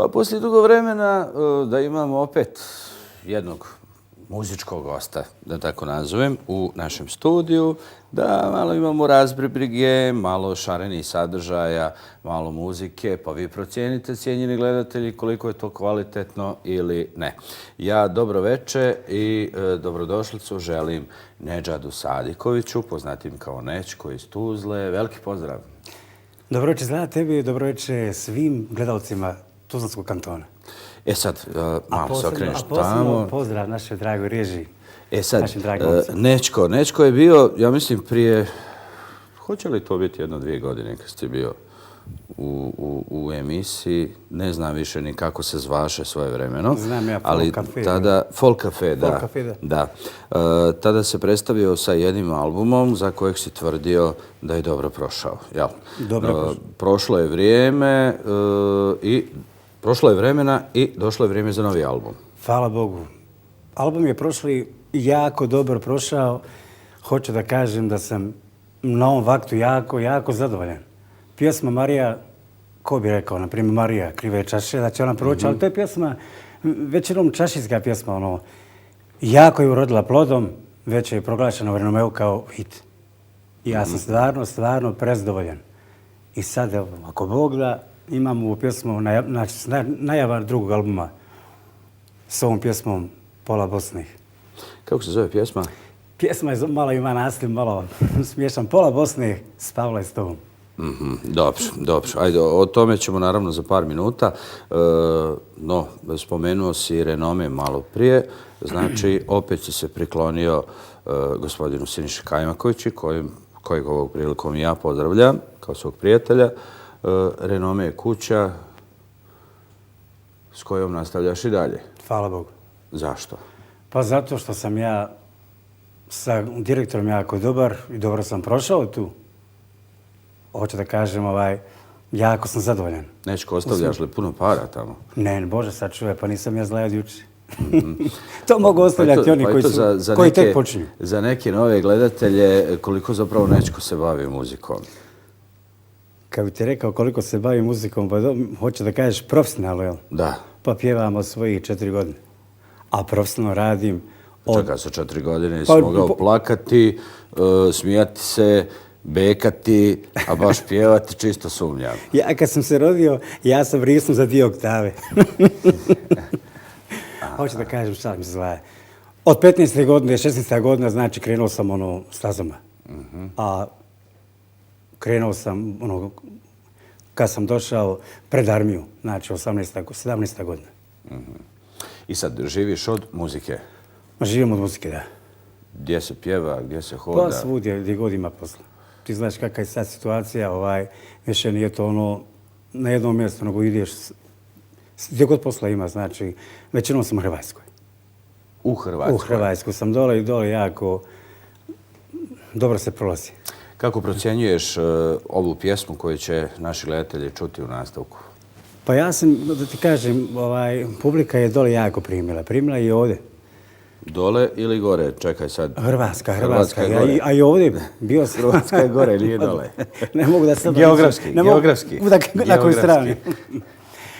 poslije dugo vremena da imamo opet jednog muzičkog gosta, da tako nazovem, u našem studiju, da malo imamo razbribrige, malo šarenih sadržaja, malo muzike, pa vi procijenite, cijenjeni gledatelji, koliko je to kvalitetno ili ne. Ja dobro veče i dobrodošlicu želim Nedžadu Sadikoviću, poznatim kao Nećko iz Tuzle. Veliki pozdrav. Dobro veče Zlata tebi i dobro veče svim gledalcima Tuzlanskog kantona. E sad, malo se okreneš tamo. A posebno pozdrav našoj dragoj režiji. E sad, Nećko je bio, ja mislim, prije... Hoće li to biti 1-2 godine kad ste bio u emisiji? Ne znam više ni kako se zvaše svoje vremeno. Znam ja, ali Folk Café. Tada, Folk Café, da. Folk Café, da. Tada se predstavio sa jednim albumom za kojeg si tvrdio da je dobro prošao. Jel? Dobro prošao. Prošlo je vrijeme Prošlo je vremena i došlo je vrijeme za novi album. Hvala Bogu. Album je prošli jako dobro prošao. Hoću da kažem da sam na ovom vaktu jako zadovoljan. Pjesma Marija, ko bi rekao, na primjer Marija, krive čaše, da će ona proći, ali to je pjesma, većinom čašijska pjesma, jako je urodila plodom, već je proglašena u renomeu kao hit. I ja sam stvarno prezadovoljan. I sad, evo, ako Bog da, imam ovu pjesmu, najava drugog albuma s ovom pjesmom Pola Bosnih. Kako se zove pjesma? Pjesma je malo ima naslov, malo smiješan. Pola Bosnih, spavala je s tobom. Dobro. Ajde, o tome ćemo naravno za par minuta. No, spomenuo si renome malo prije. Znači, opet si se priklonio gospodinu Siniši Kajmakoviću, kojeg ovog prilikom ja pozdravljam kao svog prijatelja. Renome je kuća s kojom nastavljaš i dalje. Hvala Bogu. Zašto? Pa zato što sam ja sa direktorom jako dobar i dobro sam prošao tu. Hoću da kažem, jako sam zadovoljan. Nećko, ostavljaš li puno para tamo? Ne, Bože sačuvaj, pa nisam ja zla od juče. To mogu ostavljati oni koji tek počinju. Za neke nove gledatelje, koliko zapravo Nećko se bavi muzikom? Kad bi ti rekao koliko se bavi muzikom, pa hoću da kažeš profesionalno, jel? Da. Pa pjevam od svojih 4 godine. A profesionalno radim Čekaj, sa 4 godine si mogao plakati, smijati se, bekati, a baš pjevati čisto sumnjam. Ja kad sam se rodio, ja sam vrisnuo za 2 oktave. Hoću da kažem šta mi se zvaje. Od 15. godine, 16. godina, znači krenuo sam stazama. A krenuo sam kad sam došao pred armiju, znači 17. godina. I sad živiš od muzike? Živim od muzike, da. Gdje se pjeva, gdje se hoda? Pa svudje, gdje god ima posla. Ti znaš kakva je sad situacija, više nije to na jednom mjestu, nego ideš gdje god posla ima, znači većinom sam u Hrvatskoj. U Hrvatskoj? U Hrvatskoj sam dole i dole jako dobro se prolazi. Kako procjenjuješ ovu pjesmu koju će naši gledatelji čuti u nastavku? Pa ja sam, da ti kažem, publika je dole jako primila. Primila je i ovdje. Dole ili gore? Čekaj sad. Hrvatska. Je gore. A i ovdje bio sam. Hrvatska je gore, nije dole. Ne mogu da sad... Geografski. Na kojoj strani.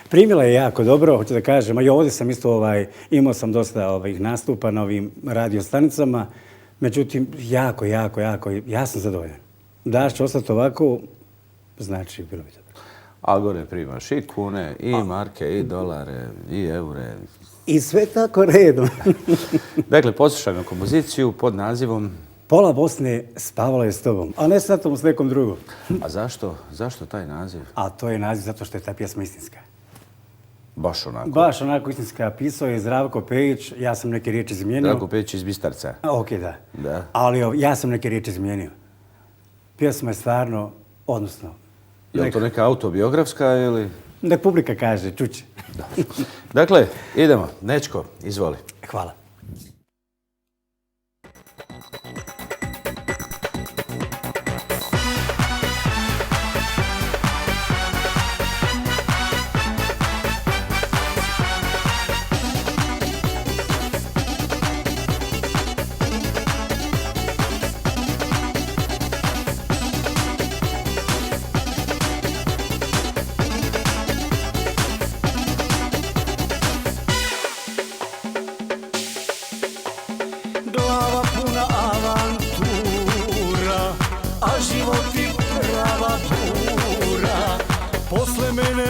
Primila je jako dobro, hoću da kažem. A i ovdje sam isto, imao sam dosta nastupa na ovim radio stanicama. Međutim, jako, ja sam zadovoljan. Da će ostati ovako, znači bilo bi dobro. A gore primaš i kune, i marke, i dolare, i eure. I sve tako redom. Dakle, poslušajmo kompoziciju pod nazivom Pola Bosne spavala je s tobom, a ne sa tom s nekom drugom. A zašto taj naziv? A to je naziv zato što je ta pjesma istinska. Baš onako? Baš onako istinska. Pisao je Zdravko Pejić, ja sam neke riječi izmijenio. Zdravko Pejić iz Bistarca? Ok, da. Ali ja sam neke riječi izmijenio. Pjesma je stvarno, odnosno... Je li to neka autobiografska ili... Nek publika kaže, čuće. Dakle, idemo. Nećko, izvoli. Hvala.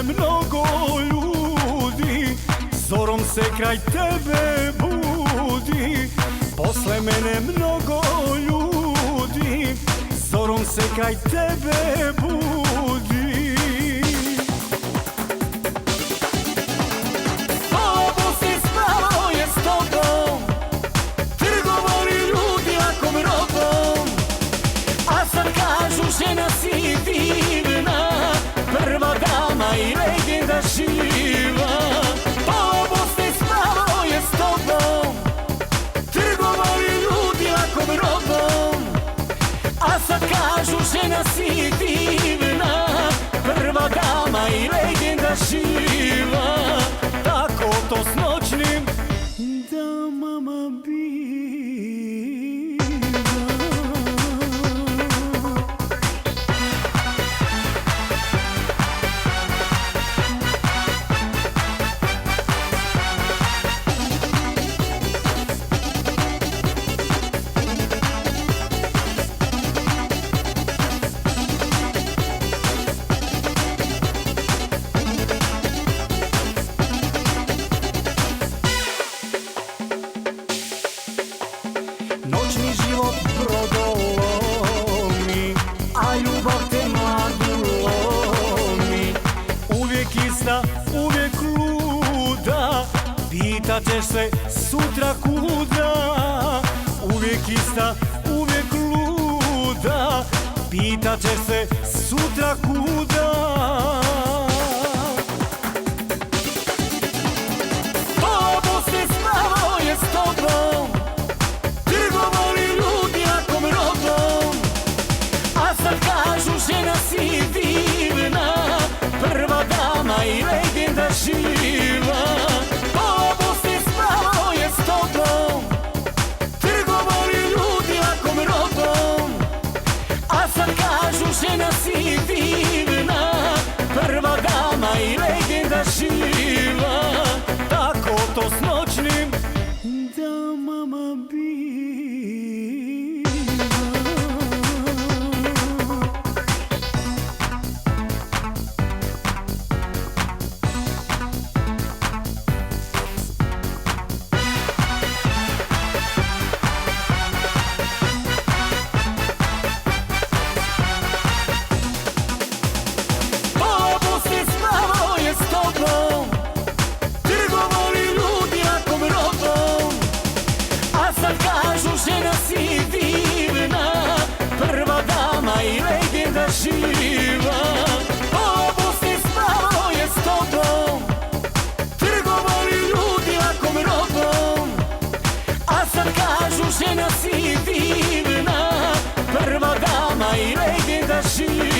mnogo ljudi, zorom se kraj tebe budi. Posle mene mnogo ljudi, zorom se kraj tebe budi. Autobus spavao je s tobom, trgovali ljudi lakom robom, a sad kažu žena si divna, prva dama i legenda živa. Autobus spavao je s tobom, trgovali ljudi lakom robom, a sad kažu žena si divna, prva dama i legenda živa. Tako to s noćnim damama biva. Noćni život brodolomi, a ljubav te mladu lomi. Uvijek ista, uvijek luda, pitaćeš se sutra kuda. Uvijek ista, uvijek luda, pitaćeš se sutra kuda. Autobus spavao je s tobom, trgovali ljudi lakom robom, a sad kažu žena si divna, prva dama i legenda živa. Autobus spavao je s tobom, trgovali ljudi lakom robom, a sad kažu žena si divna, prva dama i legenda živa. Tako to s noćnim damama biva. Autobus spavao je s tobom, trgovali ljudi lakom robom, a sad kažu žena si divna, prva dama i legenda živa. Autobus spavao je s tobom, trgovali ljudi lakom robom, a sad kažu žena si divna, prva dama i legenda živa.